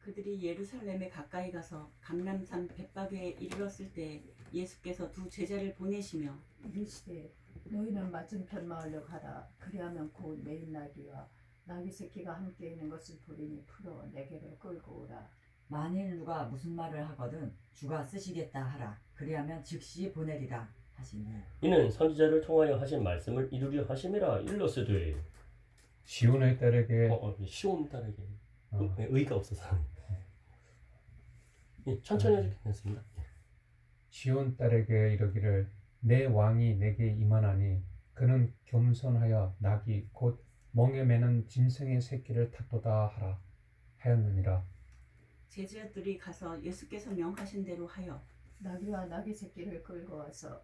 그들이 예루살렘에 가까이 가서 감람산 벳바게에 이르렀을 때 예수께서 두 제자를 보내시며 이르시되 너희는 맞은편 마을로 가라. 그리하면 곧 메인 나귀와 나귀 새끼가 함께 있는 것을 보리니 풀어 내게로 끌고 오라. 만일 누가 무슨 말을 하거든 주가 쓰시겠다 하라. 그리하면 즉시 보내리라 하시니 이는 선지자를 통하여 하신 말씀을 이루려 하심이라. 일러스되 시온의 딸에게 시온 딸에게 어. 의가 없어서 천천히 하셔도 괜찮습니다. 시온 딸에게 이르기를 내 왕이 내게 임하나니 그는 겸손하여 낙이 곧 멍에 매는 짐승의 새끼를 탔도다 하라 하였느니라. 제자들이 가서 예수께서 명하신 대로 하여 나귀와 나귀 새끼를 끌고 와서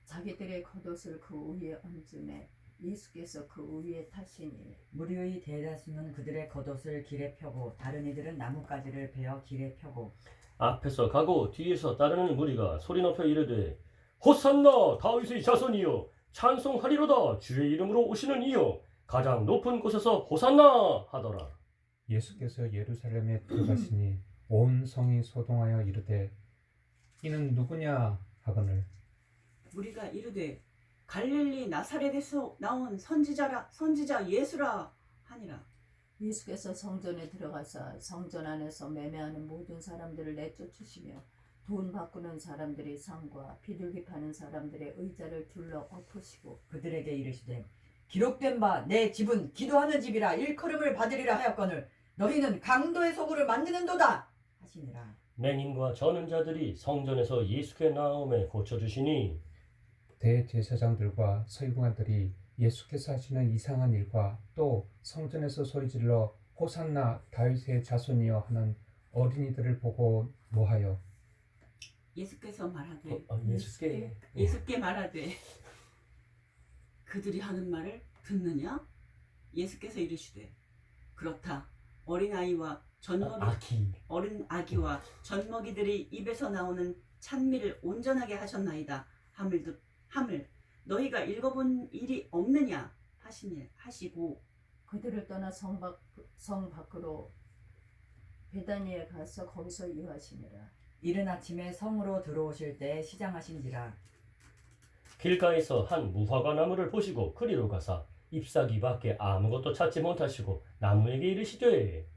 자기들의 겉옷을 그 위에 얹음에 예수께서 그 위에 타시니 무리의 대다수는 그들의 겉옷을 길에 펴고 다른 이들은 나뭇가지를 베어 길에 펴고 앞에서 가고 뒤에서 따르는 무리가 소리 높여 이르되 호산나 다윗의 자손이여 찬송하리로다 주의 이름으로 오시는 이여 가장 높은 곳에서 호산나 하더라. 예수께서 예루살렘에 들어가시니 온 성이 소동하여 이르되 이는 누구냐 하거늘 우리가 이르되 갈릴리 나사렛에서 나온 선지자 예수라 하니라. 예수께서 성전에 들어가사 성전 안에서 매매하는 모든 사람들을 내쫓으시며 돈 바꾸는 사람들의 상과 비둘기 파는 사람들의 의자를 둘러 엎으시고 그들에게 이르시되 기록된 바 내 집은 기도하는 집이라 일컬음을 받으리라 하였거늘 너희는 강도의 소굴을 만드는도다 하시니라. 맹인과 저는 자들이 성전에서 예수께 나옴에 고쳐주시니 대제사장들과 서기관들이 예수께서 하시는 이상한 일과 또 성전에서 소리질러 호산나 다윗의 자손이여 하는 어린이들을 보고 뭐하여 예수께서 말하되 예수께 말하되 그들이 하는 말을 듣느냐? 예수께서 이르시되 그렇다. 어린 아기와 젖먹이들이 입에서 나오는 찬미를 온전하게 하셨나이다. 함을 너희가 읽어본 일이 없느냐 하시고 그들을 떠나 성 밖으로 베다니에 가서 거기서 유하시니라. 이른 아침에 성으로 들어오실 때 시장하신지라. 길가에서 한 무화과 나무를 보시고 그리로 가사 잎사귀 밖에 아무것도 찾지 못하시고 나무에게 이르시되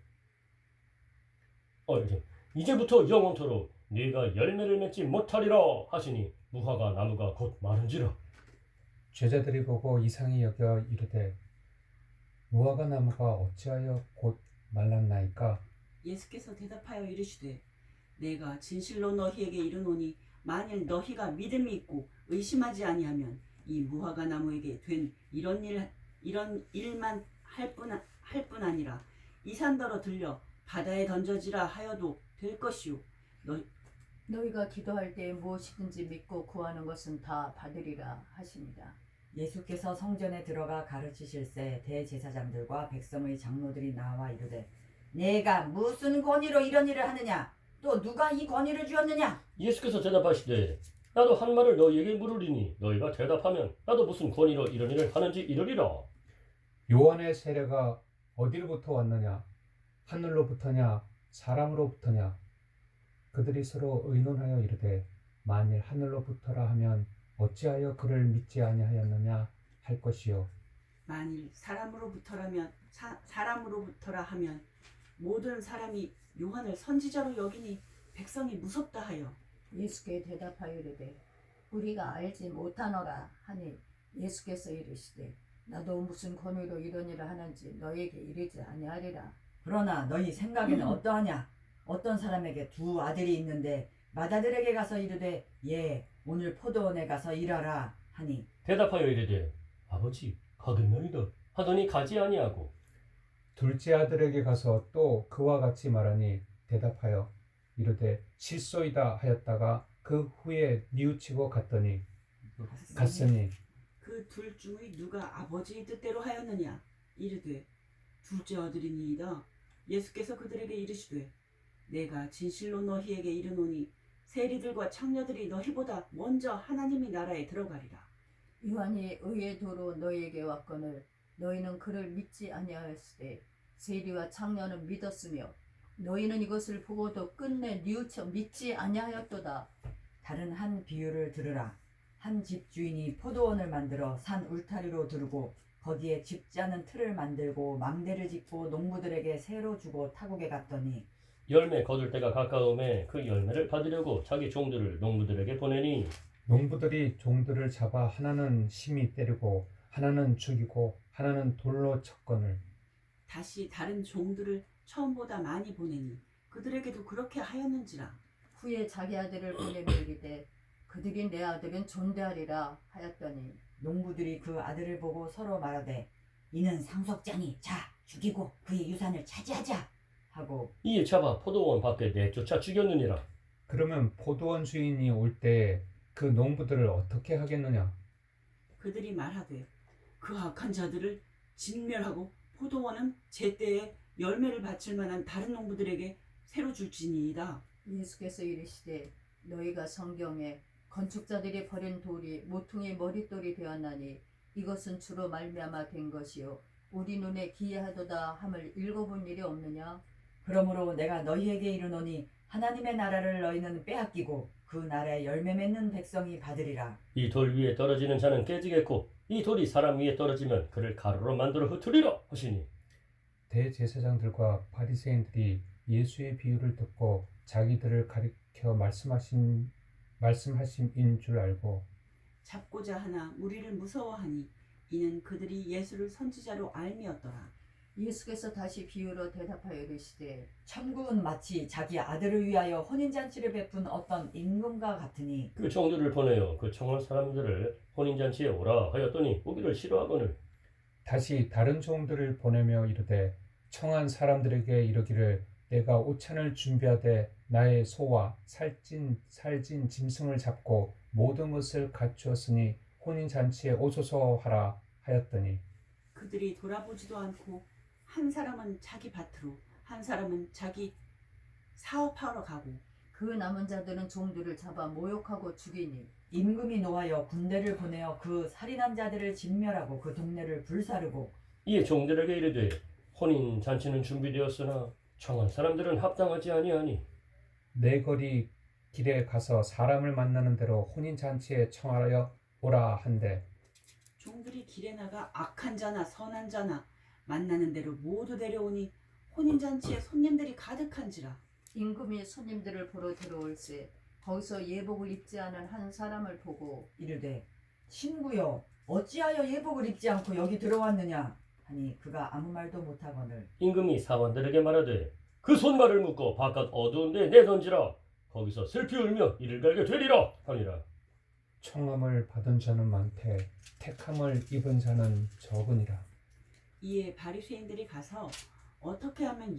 이제부터 영원토록 네가 열매를 맺지 못하리라 하시니 무화과 나무가 곧 마른지라. 제자들이 보고 이상히 여겨 이르되 무화과 나무가 어찌하여 곧 말랐나이까. 예수께서 대답하여 이르시되 내가 진실로 너희에게 이르노니 만일 너희가 믿음이 있고 의심하지 아니하면 이 무화과 나무에게 된 이런 일만 할 뿐 아니라 이 산더러 들려 바다에 던져지라 하여도 될 것이요 너희가 기도할 때 무엇이든지 믿고 구하는 것은 다 받으리라 하십니다. 예수께서 성전에 들어가 가르치실새 대제사장들과 백성의 장로들이 나와 이르되 내가 무슨 권위로 이런 일을 하느냐 또 누가 이 권위를 주었느냐. 예수께서 대답하시되 나도 한 말을 너희에게 물으리니 너희가 대답하면 나도 무슨 권위로 이런 일을 하는지 이르리라. 요한의 세례가 어디로부터 왔느냐 하늘로부터냐 사람으로부터냐. 그들이 서로 의논하여 이르되 만일 하늘로부터라 하면 어찌하여 그를 믿지 아니하였느냐 할 것이요 만일 사람으로부터라 하면 모든 사람이 요한을 선지자로 여기니 백성이 무섭다 하여 예수께 대답하여 이르되 우리가 알지 못하노라 하니 예수께서 이르시되 나도 무슨 권위로 이런 일을 하는지 너희에게 이르지 아니하리라. 그러나 너희 생각에는 어떠하냐. 어떤 사람에게 두 아들이 있는데 맏아들에게 가서 이르되 오늘 포도원에 가서 일하라 하니 대답하여 이르되 아버지 가겠나이다 하더니 가지 아니하고 둘째 아들에게 가서 또 그와 같이 말하니 대답하여 이르되 실소이다 하였다가 그 후에 뉘우치고 갔으니 그 둘 중의 누가 아버지의 뜻대로 하였느냐 이르되 둘째 아들이니이다. 예수께서 그들에게 이르시되 내가 진실로 너희에게 이르노니 세리들과 창녀들이 너희보다 먼저 하나님의 나라에 들어가리라. 요한이 의의 도로 너희에게 왔거늘 너희는 그를 믿지 아니하였으되 세리와 창녀는 믿었으며 너희는 이것을 보고도 끝내 뉘우쳐 믿지 아니하였도다. 다른 한 비유를 들으라. 한 집 주인이 포도원을 만들어 산 울타리로 두르고 거기에 집자는 틀을 만들고 망대를 짓고 농부들에게 새로 주고 타국에 갔더니 열매 거둘 때가 가까움에 그 열매를 받으려고 자기 종들을 농부들에게 보내니 농부들이 종들을 잡아 하나는 심히 때리고 하나는 죽이고 하나는 돌로 쳤거늘 다시 다른 종들을 처음보다 많이 보내니 그들에게도 그렇게 하였는지라. 후에 자기 아들을 보내며 이르되 그들이 내 아들은 존대하리라 하였더니 농부들이 그 아들을 보고 서로 말하되 이는 상속자니 자 죽이고 그의 유산을 차지하자 하고 이에 잡아 포도원 밖에 내쫓아 죽였느니라. 그러면 포도원 주인이 올 때 그 농부들을 어떻게 하겠느냐? 그들이 말하되 그 악한 자들을 진멸하고 포도원은 제때에 열매를 바칠 만한 다른 농부들에게 새로 줄지니이다. 예수께서 이르시되 너희가 성경에 건축자들이 버린 돌이 모퉁이 머릿돌이 되었나니 이것은 주로 말미암아 된 것이요 우리 눈에 기이하도다 함을 읽어본 일이 없느냐. 그러므로 내가 너희에게 이르노니 하나님의 나라를 너희는 빼앗기고 그 나라에 열매 맺는 백성이 받으리라. 이 돌 위에 떨어지는 자는 깨지겠고 이 돌이 사람 위에 떨어지면 그를 가루로 만들어 흩으리라 하시니 대제사장들과 바리새인들이 예수의 비유를 듣고 자기들을 가리켜 말씀하심인 줄 알고 잡고자 하나 무리를 무서워하니 이는 그들이 예수를 선지자로 알미었더라. 예수께서 다시 비유로 대답하여 이르시되 천국은 마치 자기 아들을 위하여 혼인잔치를 베푼 어떤 임금과 같으니 그 종들을 보내어 그 청한 사람들을 혼인잔치에 오라 하였더니 오기를 싫어하거늘 다시 다른 종들을 보내며 이르되 청한 사람들에게 이르기를 내가 오찬을 준비하되 나의 소와 살찐 짐승을 잡고 모든 것을 갖추었으니 혼인잔치에 오소서 하라 하였더니 그들이 돌아보지도 않고 한 사람은 자기 밭으로 한 사람은 자기 사업하러 가고 그 남은 자들은 종들을 잡아 모욕하고 죽이니 임금이 노하여 군대를 보내어 그 살인한 자들을 진멸하고 그 동네를 불사르고 이에 종들에게 이르되 혼인잔치는 준비되었으나 청한 사람들은 합당하지 아니하니 내 거리 길에 가서 사람을 만나는 대로 혼인잔치에 청하여 오라 한대 종들이 길에 나가 악한 자나 선한 자나 만나는 대로 모두 데려오니 혼인잔치에 손님들이 가득한지라. 임금이 손님들을 보러 들어올세 거기서 예복을 입지 않은 한 사람을 보고 이르되 친구여 어찌하여 예복을 입지 않고 여기 들어왔느냐 하니 그가 아무 말도 못하거늘 임금이 사관들에게 말하되 그 손발을 묶어 바깥 어두운 데 내던지라 거기서 슬피 울며 이를 갈게 되리라 하니라. 청함을 받은 자는 많되 택함을 입은 자는 적으니라. 이에 바리새인들이 가서 어떻게 하면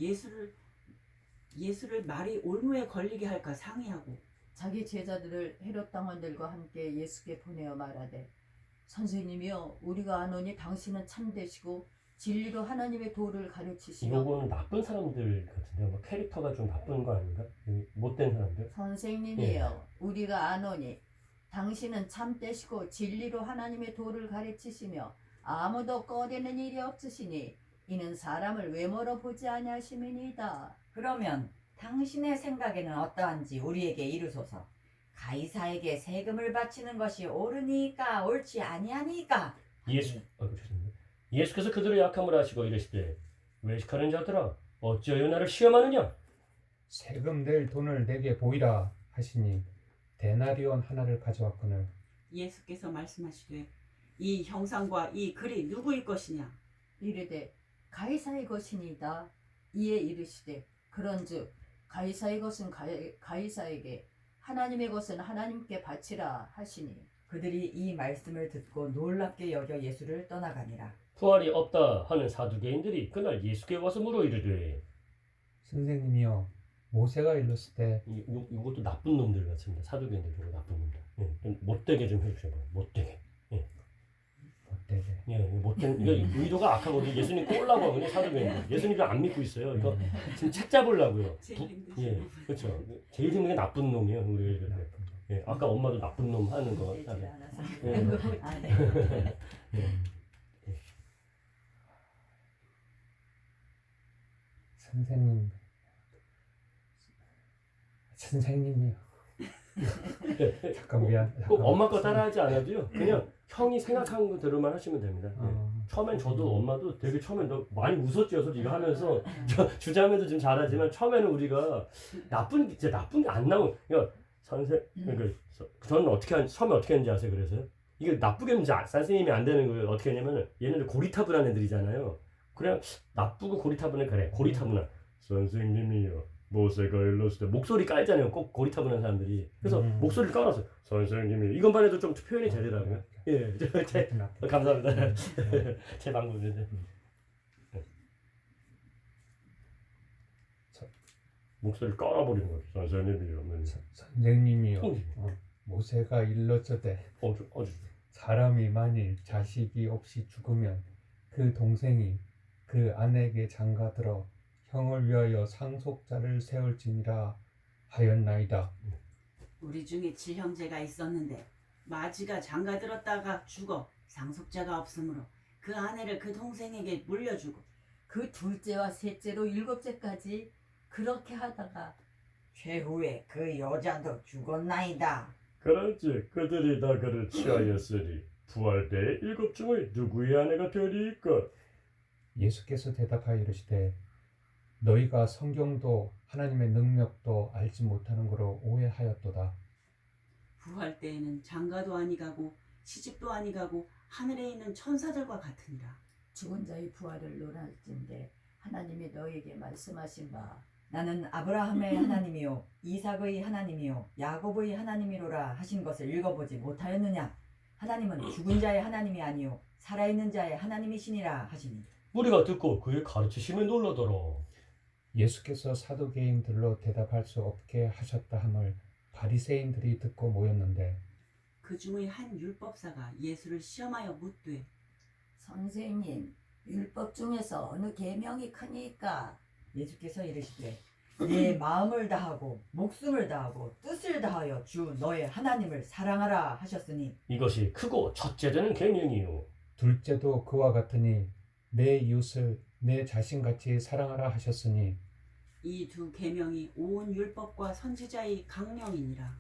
예수를 말이 올무에 걸리게 할까 상의하고 자기 제자들을 헤롯 당원들과 함께 예수께 보내어 말하되 선생님이여 우리가 아노니 당신은 참되시고 진리로 하나님의 도를 가르치시며 이거는 나쁜 사람들 같은데 뭐 캐릭터가 좀 나쁜 거 아닌가? 못된 사람들? 선생님이여 우리가 아노니 당신은 참되시고 진리로 하나님의 도를 가르치시며 아무도 꺼내는 일이 없으시니 이는 사람을 외모로 보지 아니하심이니이다. 그러면 당신의 생각에는 어떠한지 우리에게 이르소서. 가이사에게 세금을 바치는 것이 옳으니까 옳지 아니하니까. 예수께서 그들의 약함을 아시고 이르시되 외식하는 자들아 어찌하여 나를 시험하느냐? 세금 낼 돈을 내게 보이라 하시니 데나리온 하나를 가져왔거늘 예수께서 말씀하시되 이 형상과 이 글이 누구일 것이냐. 이르되 가이사의 것이니이다. 이에 이르시되 그런즉 가이사의 것은 가이사에게 하나님의 것은 하나님께 바치라 하시니 그들이 이 말씀을 듣고 놀랍게 여겨 예수를 떠나가니라. 부활이 없다 하는 사두개인들이 그날 예수께 와서 물어 이르되 선생님이여 모세가 일렀을 때 이것도 나쁜 놈들 같습니다. 사두개인들 보고 나쁜 놈들. 좀 못되게 좀 해주세요. 못되게. 어때래? 예, 못된 이거 의도가 악하거든요. 예수님 꼴라고 하거든요. 사두개인들. 예수님을 안 믿고 있어요. 이거 지금 책 잡으려고요. 제일 힘드신 예, 부분. 그렇죠. 제일 힘든 게 나쁜 놈이에요. 우리 애들. 예, 아까 엄마도 나쁜 놈 하는 거. 되질 않아서. 예. 아, 네. 선생님 선생님이요. 잠깐 미안. 꼭 잠깐. 엄마 거 따라하지 않아도요. 그냥 형이 생각한 거대로만 하시면 됩니다. 처음엔 저도 엄마도 되게 처음엔 너 많이 웃었죠, 솔직히 이거 하면서. 주자매도 좀 잘하지만 처음에는 우리가 나쁜 게 안 나오고, 그러니까 그러니까 저는 처음에 어떻게 했는지 아세요? 그래서요. 이게 나쁘게 했는지 선생님이 안 되는 걸 어떻게 했냐면은 얘네들 고리타분한 애들이잖아요. 그냥 나쁘고 고리타분해. 그래, 고리타분한 선생님이요. 모세가 일렀을 때 목소리 깔잖아요. 꼭 고리타분한 사람들이. 그래서 목소리를 깔아서 선생님이 이것만 해도 좀 표현이 되더라고요. 예, 감사합니다. 제 방법인데. 목소리를 깔아버리는 거죠. 선생님이요. 선생님이요. 모세가 일렀으되 사람이 만일 자식이 없이 죽으면 그 동생이 그 아내에게 장가들어 형을 위하여 상속자를 세울지니라 하였나이다. 우리 중에 칠형제가 있었는데 마지가 장가들었다가 죽어 상속자가 없으므로 그 아내를 그 동생에게 물려주고 그 둘째와 셋째로 일곱째까지 그렇게 하다가 최후에 그 여자도 죽었나이다. 그렇지. 그들이 다 그를 취하였으니 부활 때의 7 중의 누구의 아내가 되리이까? 예수께서 대답하여 이르시되 너희가 성경도 하나님의 능력도 알지 못하는 거로 오해하였도다. 부활 때에는 장가도 아니가고 시집도 아니가고 하늘에 있는 천사들과 같으니라. 죽은 자의 부활을 논할진대 하나님이 너에게 말씀하신 바 나는 아브라함의 하나님이요 이삭의 하나님이요 야곱의 하나님이로라 하신 것을 읽어보지 못하였느냐? 하나님은 죽은 자의 하나님이 아니요 살아있는 자의 하나님이시니라 하시니. 우리가 듣고 그의 가르치심에 놀라더라. 예수께서 사두개인들로 대답할 수 없게 하셨다 함을 바리새인들이 듣고 모였는데 그 중의 한 율법사가 예수를 시험하여 묻되 선생님 율법 중에서 어느 계명이 크니까? 예수께서 이르시되 네 마음을 다하고 목숨을 다하고 뜻을 다하여 주 너의 하나님을 사랑하라 하셨으니 이것이 크고 첫째 되는 계명이요. 둘째도 그와 같으니 내 이웃을 내 자신같이 사랑하라 하셨으니 이 두 계명이 온 율법과 선지자의 강령이니라.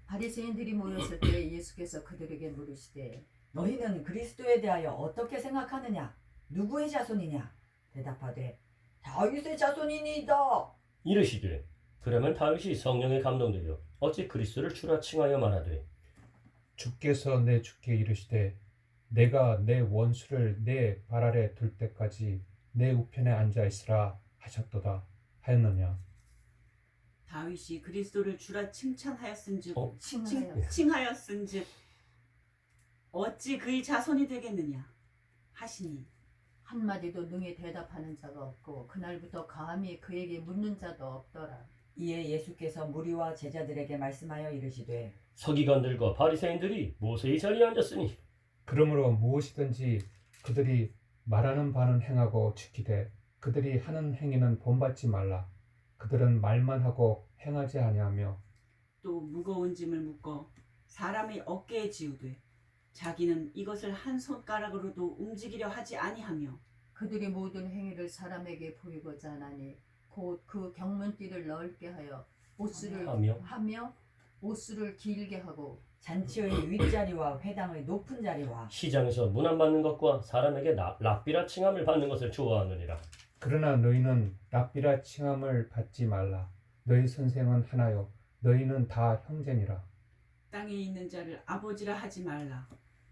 바리새인들이 모였을 때 예수께서 그들에게 물으시되 너희는 그리스도에 대하여 어떻게 생각하느냐? 누구의 자손이냐? 대답하되 다윗의 자손이니이다. 이르시되 그러면 다윗이 성령에 감동되어 어찌 그리스도를 주라 칭하여 말하되 주께서 내 주께 이르시되 내가 내 원수를 내 발 아래 둘 때까지 내 우편에 앉아 있으라 하셨도다 하였느냐? 다윗이 그리스도를 주라 칭찬하였은즉 칭하여 칭하였은즉 어찌 그의 자손이 되겠느냐 하시니 한마디도 능히 대답하는 자가 없고 그날부터 감히 그에게 묻는 자도 없더라. 이에 예수께서 무리와 제자들에게 말씀하여 이르시되 서기관들과 바리새인들이 모세의 자리에 앉았으니 그러므로 무엇이든지 그들이 말하는 바는 행하고 지키되 그들이 하는 행위는 본받지 말라. 그들은 말만 하고 행하지 아니하며 또 무거운 짐을 묶어 사람의 어깨에 지우되 자기는 이것을 한 손가락으로도 움직이려 하지 아니하며 그들이 모든 행위를 사람에게 보이고자 하나니 곧 그 경문띠를 넓게 하여 옷수를 하며 옷수를 길게 하고 잔치의 윗자리와 회당의 높은 자리와 시장에서 문안 받는 것과 사람에게 랍비라 칭함을 받는 것을 좋아하느니라. 그러나 너희는 랍비라 칭함을 받지 말라. 너희 선생은 하나요 너희는 다 형제니라. 땅에 있는 자를 아버지라 하지 말라.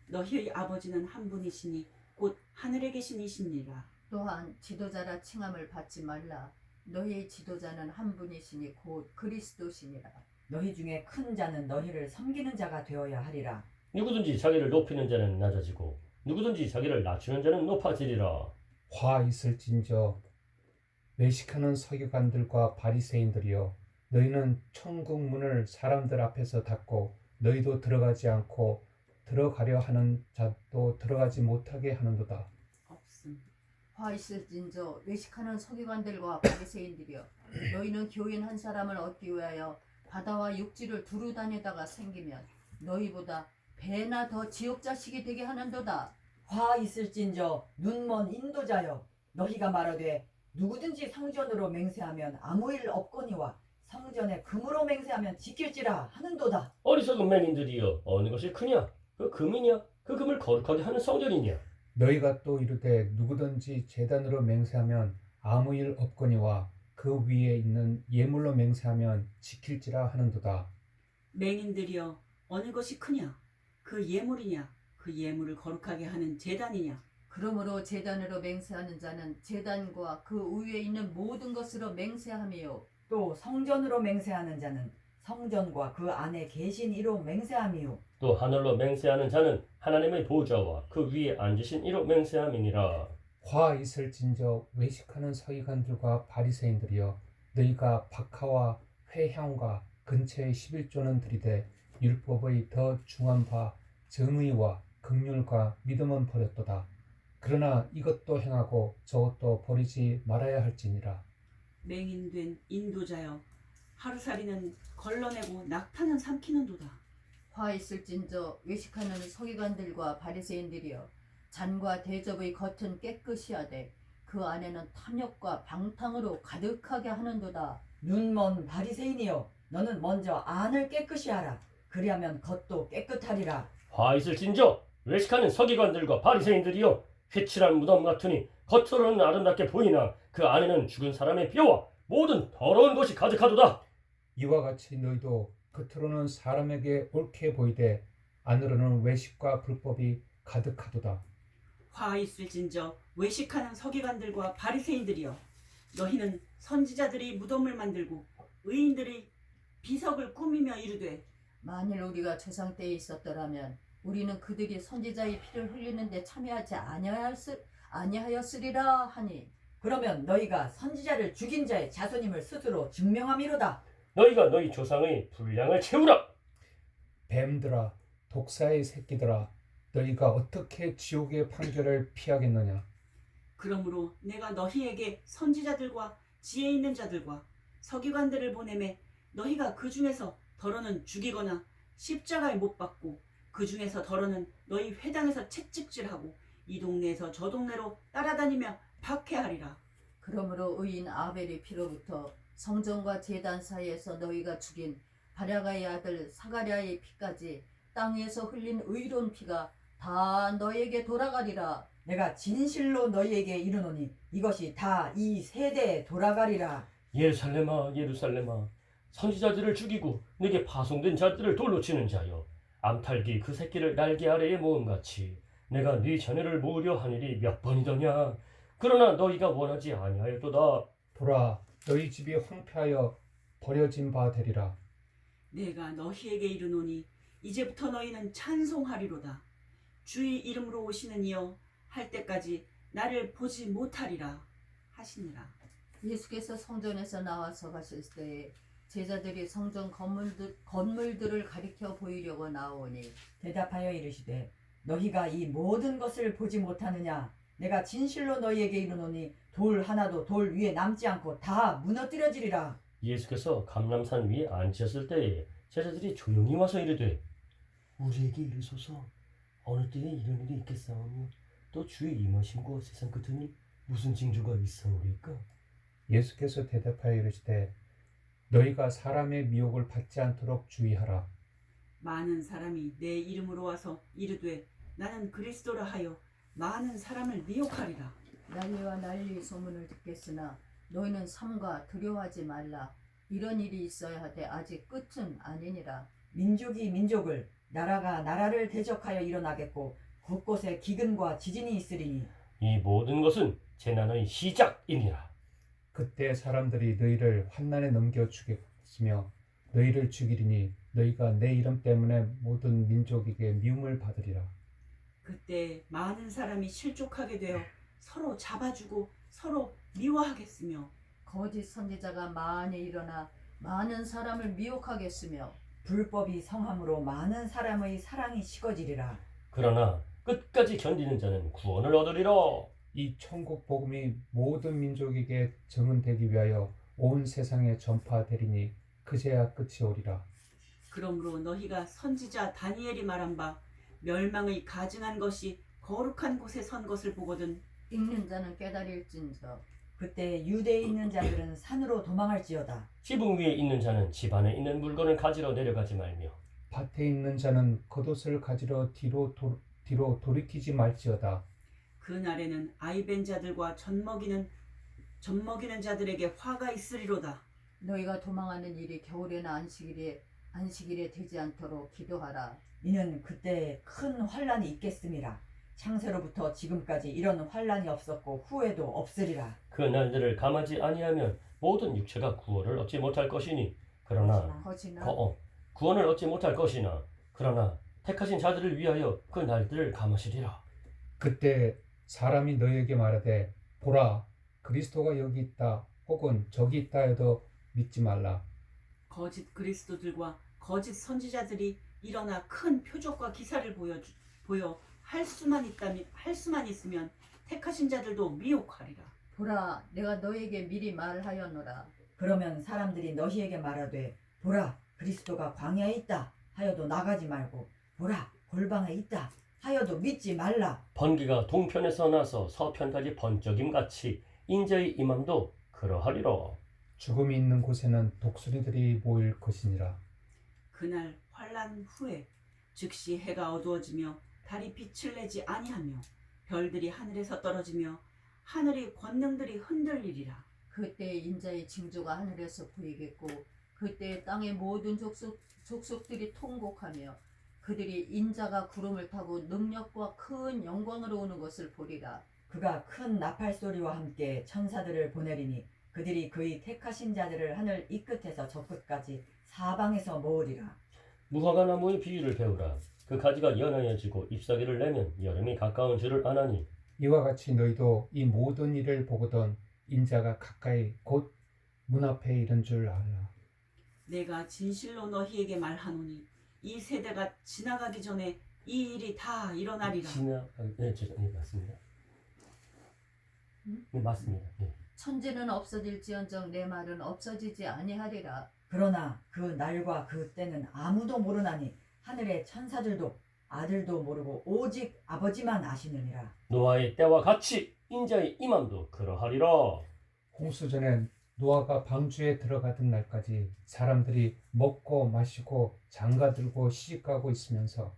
너희의 아버지는 한 분이시니 곧 하늘에 계신 이시니라. 또한 지도자라 칭함을 받지 말라. 너희의 지도자는 한 분이시니 곧 그리스도시니라. 너희 중에 큰 자는 너희를 섬기는 자가 되어야 하리라. 누구든지 자기를 높이는 자는 낮아지고 누구든지 자기를 낮추는 자는 높아지리라. 화 있을진저 외식하는 서기관들과 바리새인들이여 너희는 천국 문을 사람들 앞에서 닫고 너희도 들어가지 않고 들어가려 하는 자도 들어가지 못하게 하는도다. 없음. 화 있을진저 외식하는 서기관들과 바리새인들이여 너희는 교인 한 사람을 얻기 위하여 바다와 육지를 두루 다니다가 생기면 너희보다 배나 더 지옥 자식이 되게 하는도다. 화 있을진저 눈먼 인도자여 너희가 말하되 누구든지 성전으로 맹세하면 아무 일 없거니와 성전에 금으로 맹세하면 지킬지라 하는도다. 어리석은 맹인들이여 어느 것이 크냐? 그 금이냐? 그 금을 거룩하게 하는 성전이냐? 너희가 또 이르되 누구든지 제단으로 맹세하면 아무 일 없거니와 그 위에 있는 예물로 맹세하면 지킬지라 하는도다. 맹인들이여 어느 것이 크냐? 그 예물이냐? 그 예물을 거룩하게 하는 제단이냐? 그러므로 제단으로 맹세하는 자는 제단과 그 위에 있는 모든 것으로 맹세하며 또 성전으로 맹세하는 자는 성전과 그 안에 계신 이로 맹세함이요. 또 하늘로 맹세하는 자는 하나님의 보좌와 그 위에 앉으신 이로 맹세함이니라. 화 있을진저 외식하는 서기관들과 바리새인들이여 너희가 박하와 회향과 근처의 11조는 들이되 율법의 더 중한 바 정의와 긍휼과 믿음은 버렸도다. 그러나 이것도 행하고 저것도 버리지 말아야 할지니라. 맹인된 인도자여 하루살이는 걸러내고 낙타는 삼키는도다. 화 있을진저 외식하는 서기관들과 바리새인들이여 잔과 대접의 겉은 깨끗이 하되 그 안에는 탐욕과 방탕으로 가득하게 하는도다. 눈먼 바리새인이여 너는 먼저 안을 깨끗이 하라. 그리하면 겉도 깨끗하리라. 화 있을진저 외식하는 서기관들과 바리새인들이여 회칠한 무덤 같으니 겉으로는 아름답게 보이나 그 안에는 죽은 사람의 뼈와 모든 더러운 것이 가득하도다. 이와 같이 너희도 겉으로는 사람에게 옳게 보이되 안으로는 외식과 불법이 가득하도다. 화 있을진저 외식하는 서기관들과 바리새인들이여 너희는 선지자들이 무덤을 만들고 의인들이 비석을 꾸미며 이르되 만일 우리가 조상 때에 있었더라면 우리는 그들이 선지자의 피를 흘리는데 참여하지 아니하였으리라 하니 그러면 너희가 선지자를 죽인 자의 자손임을 스스로 증명함이로다. 너희가 너희 조상의 분량을 채우라. 뱀들아 독사의 새끼들아 너희가 어떻게 지옥의 판결을 피하겠느냐. 그러므로 내가 너희에게 선지자들과 지혜 있는 자들과 서기관들을 보내매 너희가 그 중에서 더러는 죽이거나 십자가에 못 박고 그 중에서 더러는 너희 회당에서 채찍질하고 이 동네에서 저 동네로 따라다니며 박해하리라. 그러므로 의인 아벨의 피로부터 성전과 제단 사이에서 너희가 죽인 바랴가의 아들 사가랴의 피까지 땅 위에서 흘린 의로운 피가 다 너희에게 돌아가리라. 내가 진실로 너희에게 이르노니 이것이 다 이 세대에 돌아가리라. 예루살렘아 예루살렘아 선지자들을 죽이고 내게 파송된 자들을 돌로 치는 자여 암탉이 그 새끼를 날개 아래에 모음같이 내가 네 자녀를 모으려 하늘이 몇 번이더냐. 그러나 너희가 원하지 아니하였도다. 보라 너희 집이 황폐하여 버려진 바 되리라. 내가 너희에게 이르노니 이제부터 너희는 찬송하리로다. 주의 이름으로 오시는 이여 할 때까지 나를 보지 못하리라 하시니라. 예수께서 성전에서 나와서 가실 때에 제자들이 성전 건물들을 가리켜 보이려고 나오니 대답하여 이르시되 너희가 이 모든 것을 보지 못하느냐. 내가 진실로 너희에게 이르노니 돌 하나도 돌 위에 남지 않고 다 무너뜨려지리라. 예수께서 감람산 위에 앉으셨을 때에 제자들이 조용히 와서 이르되 우리에게 이르소서 어느 때에 이런 일이 있겠사오며 또 주의 임하심과 세상 끝에는 무슨 징조가 있사오리까? 예수께서 대답하여 이르시되 너희가 사람의 미혹을 받지 않도록 주의하라. 많은 사람이 내 이름으로 와서 이르되 나는 그리스도라 하여 많은 사람을 미혹하리라. 난리와 난리 소문을 듣겠으나 너희는 삼가 두려워하지 말라. 이런 일이 있어야 하되 아직 끝은 아니니라. 민족이 민족을 나라가 나라를 대적하여 일어나겠고 곳곳에 기근과 지진이 있으리니 이 모든 것은 재난의 시작이니라. 그때 사람들이 너희를 환난에 넘겨 주겠으며 너희를 죽이리니 너희가 내 이름 때문에 모든 민족에게 미움을 받으리라. 그때 많은 사람이 실족하게 되어 서로 잡아주고 서로 미워하겠으며 거짓 선지자가 많이 일어나 많은 사람을 미혹하겠으며 불법이 성함으로 많은 사람의 사랑이 식어지리라. 그러나 끝까지 견디는 자는 구원을 얻으리라. 이 천국 복음이 모든 민족에게 증언되기 위하여 온 세상에 전파되리니 그제야 끝이 오리라. 그러므로 너희가 선지자 다니엘이 말한 바 멸망의 가증한 것이 거룩한 곳에 선 것을 보거든 읽는 자는 깨달을진저 그때 유대에 있는 자들은 산으로 도망할지어다. 지붕 위에 있는 자는 집 안에 있는 물건을 가지러 내려가지 말며 밭에 있는 자는 겉옷을 가지러 뒤로 돌이키지 말지어다. 그날에는 아이벤 자들과 젖먹이는 자들에게 화가 있으리로다. 너희가 도망하는 일이 겨울에나 안식일에 되지 않도록 기도하라. 이는 그때 큰 환란이 있겠음이라. 창세로부터 지금까지 이런 환란이 없었고 후에도 없으리라. 그 날들을 감하지 아니하면 모든 육체가 구원을 얻지 못할 것이니 그러나 거지나 구원을 얻지 못할 것이나 그러나 택하신 자들을 위하여 그 날들을 감하시리라. 그때 사람이 너희에게 말하되 보라 그리스도가 여기 있다 혹은 저기 있다 해도 믿지 말라. 거짓 그리스도들과 거짓 선지자들이 일어나 큰 표적과 기사를 보여 할 수만 있으면 택하신 자들도 미혹하리라. 보라, 내가 너에게 미리 말하였노라. 그러면 사람들이 너희에게 말하되 보라 그리스도가 광야에 있다 하여도 나가지 말고 보라 골방에 있다 하여도 믿지 말라. 번개가 동편에서 나서 서편까지 번쩍임 같이 인자의 임함도 그러하리라. 죽음이 있는 곳에는 독수리들이 모일 것이니라. 그날 환란 후에 즉시 해가 어두워지며 달이 빛을 내지 아니하며 별들이 하늘에서 떨어지며 하늘의 권능들이 흔들리리라. 그때 인자의 징조가 하늘에서 보이겠고 그때 땅의 모든 족속들이 통곡하며 그들이 인자가 구름을 타고 능력과 큰 영광으로 오는 것을 보리라. 그가 큰 나팔 소리와 함께 천사들을 보내리니 그들이 그의 택하신 자들을 하늘 이 끝에서 저 끝까지 사방에서 모으리라. 무화과 나무의 비유를 배우라. 그 가지가 연하여지고 잎사귀를 내면 여름이 가까운 줄을 아나니 이와 같이 너희도 이 모든 일을 보거든 인자가 가까이 곧 문 앞에 이른 줄 알라. 내가 진실로 너희에게 말하노니 이 세대가 지나가기 전에 이 일이 다 일어나리라. 네, 맞습니다. 네, 맞습니다. 네. 천지는 없어질지언정 내 말은 없어지지 아니하리라. 그러나 그 날과 그 때는 아무도 모르나니 하늘의 천사들도 아들도 모르고 오직 아버지만 아시느니라. 노아의 때와 같이 인자의 임함도 그러하리라. 홍수 전에 노아가 방주에 들어가던 날까지 사람들이 먹고 마시고 장가들고 시집가고 있으면서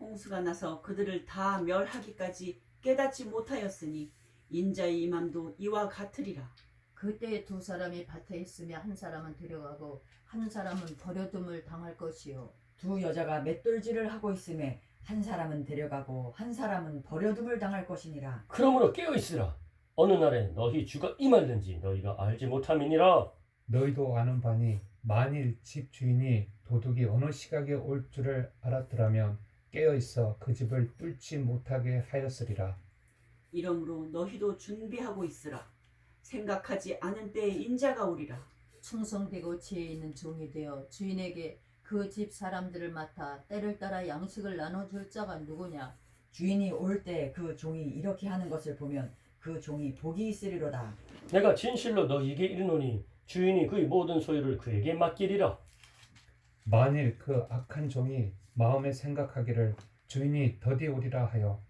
홍수가 나서 그들을 다 멸하기까지 깨닫지 못하였으니 인자의 임함도 이와 같으리라. 그때 두 사람이 밭에 있으며 한 사람은 데려가고 한 사람은 버려둠을 당할 것이요. 두 여자가 맷돌질을 하고 있음에 한 사람은 데려가고 한 사람은 버려둠을 당할 것이니라. 그러므로 깨어있으라. 어느 날에 너희 주가 임할는지 너희가 알지 못함이니라. 너희도 아는 바니 만일 집 주인이 도둑이 어느 시각에 올 줄을 알았더라면 깨어있어 그 집을 뚫지 못하게 하였으리라. 이러므로 너희도 준비하고 있으라. 생각하지 않은 때에 인자가 오리라. 충성되고 지혜 있는 종이 되어 주인에게 그 집 사람들을 맡아 때를 따라 양식을 나눠줄 자가 누구냐? 주인이 올 때 그 종이 이렇게 하는 것을 보면 그 종이 복이 있으리로다. 내가 진실로 너희에게 이르노니 주인이 그의 모든 소유를 그에게 맡기리라. 만일 그 악한 종이 마음에 생각하기를 주인이 더디 오리라 하여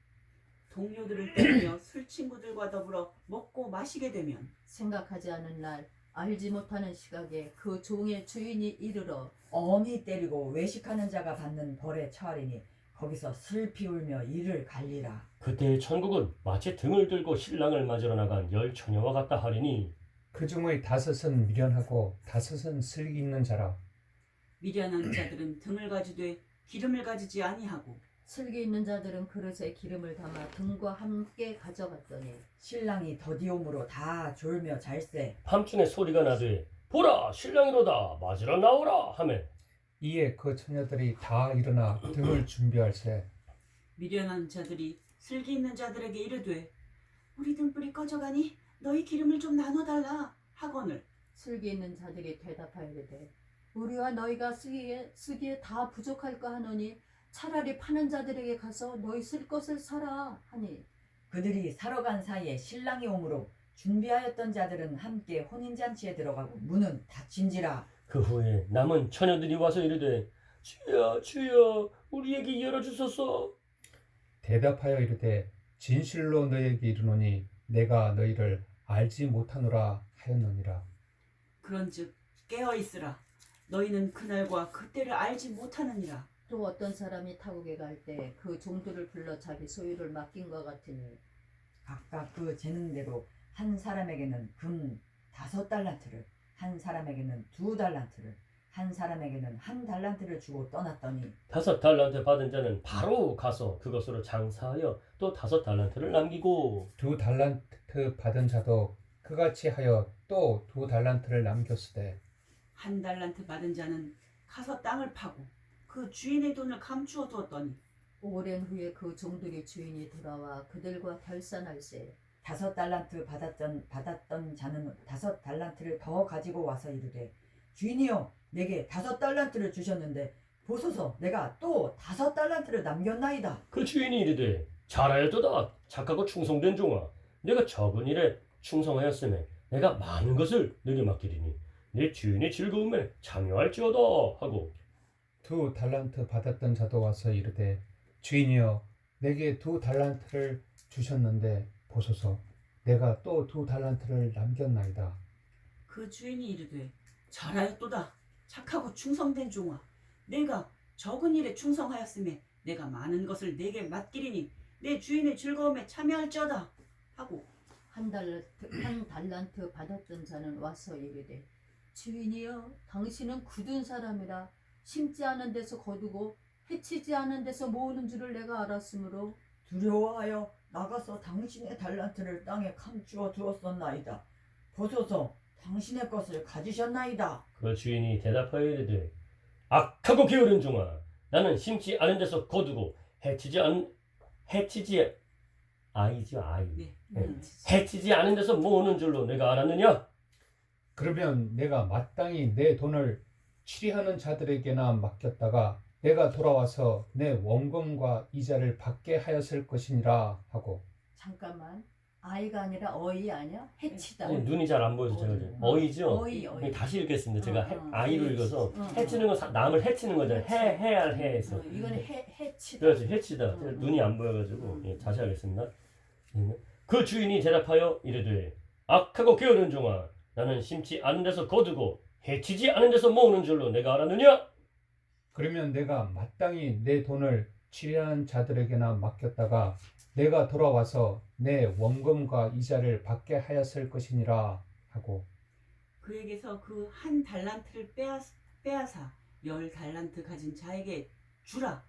동료들을 때리며 술 친구들과 더불어 먹고 마시게 되면 생각하지 않은 날 알지 못하는 시각에 그 종의 주인이 이르러 엄히 때리고 외식하는 자가 받는 벌에 처하리니 거기서 슬피 울며 이를 갈리라. 그때의 천국은 마치 등을 들고 신랑을 맞으러 나간 열 처녀와 같다 하리니 그 중의 다섯은 미련하고 다섯은 슬기 있는 자라. 미련한 자들은 등을 가지되 기름을 가지지 아니하고 슬기 있는 자들은 그릇에 기름을 담아 등과 함께 가져갔더니 신랑이 더디옴으로 다 졸며 잘세. 밤중에 소리가 나되 보라 신랑이로다 맞으러 나오라 하매 이에 그 처녀들이 다 일어나 등을 준비할세. 미련한 자들이 슬기 있는 자들에게 이르되 우리 등불이 꺼져가니 너희 기름을 좀 나눠달라 하거늘 슬기 있는 자들이 대답하이르되 우리와 너희가 쓰기에 다 부족할까 하노니 차라리 파는 자들에게 가서 너희 쓸 것을 사라 하니 그들이 사러 간 사이에 신랑이 오므로 준비하였던 자들은 함께 혼인잔치에 들어가고 문은 닫힌지라. 그 후에 남은 처녀들이 와서 이르되 주여 주여 우리에게 열어주소서. 대답하여 이르되 진실로 너희에게 이르노니 내가 너희를 알지 못하노라 하였느니라. 그런즉 깨어 있으라. 너희는 그날과 그때를 알지 못하느니라. 또 어떤 사람이 타국에 갈 때 그 종들을 불러 자기 소유를 맡긴 것 같으니 각각 그 재능대로 한 사람에게는 금 5달란트를, 한 사람에게는 2달란트를, 한 사람에게는 1달란트를 주고 떠났더니 5달란트 받은 자는 바로 가서 그것으로 장사하여 또 5달란트를 남기고 2달란트 받은 자도 그같이 하여 또 2달란트를 남겼으되 1달란트 받은 자는 가서 땅을 파고 그 주인의 돈을 감추어 두었더니 오랜 후에 그 종들의 주인이 돌아와 그들과 결산할세 5달란트 받았던 자는 5달란트를 더 가지고 와서 이르되 주인이여 내게 5달란트를 주셨는데 보소서 내가 또 5달란트를 남겼나이다. 그 주인이 이르되 잘하였도다 착하고 충성된 종아 내가 적은 일에 충성하였으며 내가 많은 것을 내게 맡기리니 내 주인의 즐거움에 참여할지어다 하고 2달란트 받았던 자도 와서 이르되 주인이여 내게 2달란트를 주셨는데 보소서 내가 또 2달란트를 남겼나이다. 그 주인이 이르되 잘하였도다 착하고 충성된 종아 내가 적은 일에 충성하였음에 내가 많은 것을 내게 맡기리니 내 주인의 즐거움에 참여할지어다 하고 한 달란트 받았던 자는 와서 이르되 주인이여 당신은 굳은 사람이라 심지 않은 데서 거두고 해치지 않은 데서 모으는 줄을 내가 알았으므로 두려워하여 나가서 당신의 달란트를 땅에 감추어 두었었나이다. 보소서 당신의 것을 가지셨나이다. 그 주인이 대답하여 이르되 악하고 게으른 종아 나는 심지 않은 데서 거두고 해치지 않은 데서 모으는 줄로 내가 알았느냐. 그러면 내가 마땅히 내 돈을 취리하는 자들에게나 맡겼다가 내가 돌아와서 내 원금과 이자를 받게 하였을 것이니라 하고 잠깐만 아이가 아니라 어이 아니야? 해치다 눈이 잘 안 보여서 제가 이제 어이죠. 어이 다시 읽겠습니다. 제가 어, 어. 아이로 읽어서 어, 어. 해치는 건 남을 해치는 거잖아요. 해할 해에서. 이거는 해치다 그렇지 해치다. 눈이 안 보여가지고 다시 하겠습니다. 그 주인이 대답하여 이르되 악하고 게으른 종아 나는 심지 않은 데서 거두고 해치지 않은 데서 모으는 줄로 내가 알았느냐. 그러면 내가 마땅히 내 돈을 취리하는 자들에게나 맡겼다가 내가 돌아와서 내 원금과 이자를 받게 하였을 것이니라 하고 그에게서 그 1달란트를 빼앗아 10달란트 가진 자에게 주라.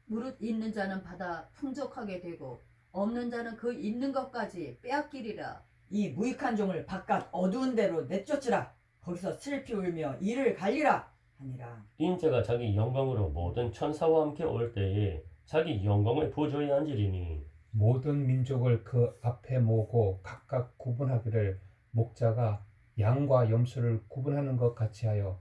무릇 있는 자는 받아 풍족하게 되고 없는 자는 그 있는 것까지 빼앗기리라 이 무익한 종을 바깥 어두운 데로 내쫓으라. 거기서 슬피 울며 이를 갈리라 하니라. 인자가 자기 영광으로 모든 천사와 함께 올 때에 자기 영광의 보좌에 앉으리니 모든 민족을 그 앞에 모으고 각각 구분하기를 목자가 양과 염소를 구분하는 것 같이 하여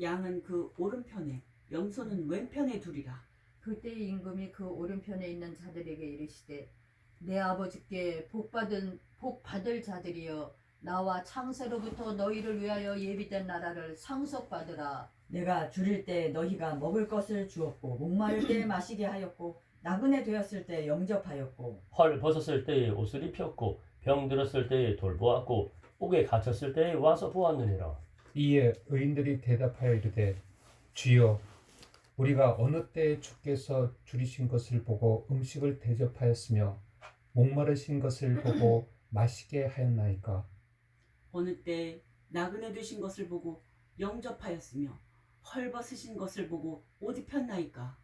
양은 그 오른편에 염소는 왼편에 두리라. 그때 임금이 그 오른편에 있는 자들에게 이르시되 내 아버지께 복 받을 자들이여 나와 창세로부터 너희를 위하여 예비된 나라를 상속받으라. 내가 줄일 때 너희가 먹을 것을 주었고 목마를 때 마시게 하였고 나그네 되었을 때 영접하였고 헐 벗었을 때에 옷을 입혔고 병 들었을 때에 돌보았고 옥에 갇혔을 때에 와서 보았느니라. 이에 의인들이 대답하여 이르되 주여 우리가 어느 때에 주께서 줄이신 것을 보고 음식을 대접하였으며 목마르신 것을 보고 마시게 하였나이까. 어느 때 나그네 되신 것을 보고 영접하였으며 헐벗으신 것을 보고 옷 입혔나이까.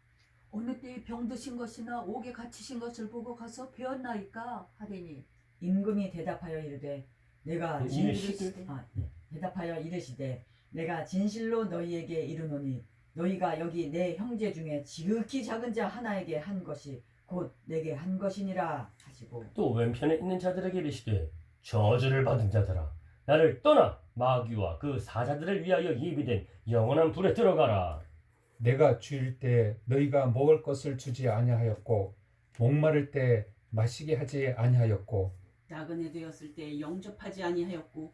어느 때에 병드신 것이나 옥에 갇히신 것을 보고 가서 배웠나이까 하리니 임금이 대답하여 이르되 내가 이르시되 대답하여 이르시되 내가 진실로 너희에게 이르노니 너희가 여기 내 형제 중에 지극히 작은 자 하나에게 한 것이 곧 내게 한 것이니라 하시고 또 왼편에 있는 자들에게 이르시되 저주를 받은 자들아 나를 떠나 마귀와 그 사자들을 위하여 예비된 영원한 불에 들어가라. 내가 주일 때 너희가 먹을 것을 주지 아니하였고 목마를 때 마시게 하지 아니하였고 나그네 되었을 때 영접하지 아니하였고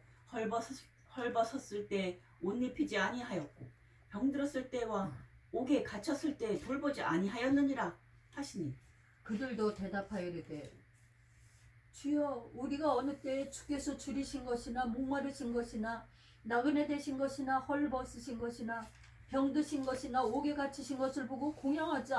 헐벗었을 때 옷 입히지 아니하였고 병들었을 때와 옥에 갇혔을 때 돌보지 아니하였느니라 하시니 그들도 대답하여 이르되 주여 우리가 어느 때에 주께서 줄이신 것이나 목마르신 것이나 나그네 되신 것이나 헐벗으신 것이나 병드신 것이나 옥에 갇히신 것을 보고 공양하지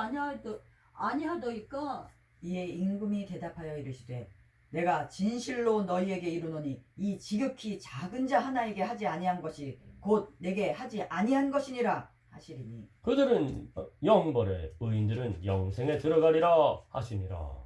아니하더이까. 이에 임금이 대답하여 이르시되 내가 진실로 너희에게 이르노니 이 지극히 작은 자 하나에게 하지 아니한 것이 곧 내게 하지 아니한 것이니라 하시리니 그들은 영벌에 의인들은 영생에 들어가리라 하시니라.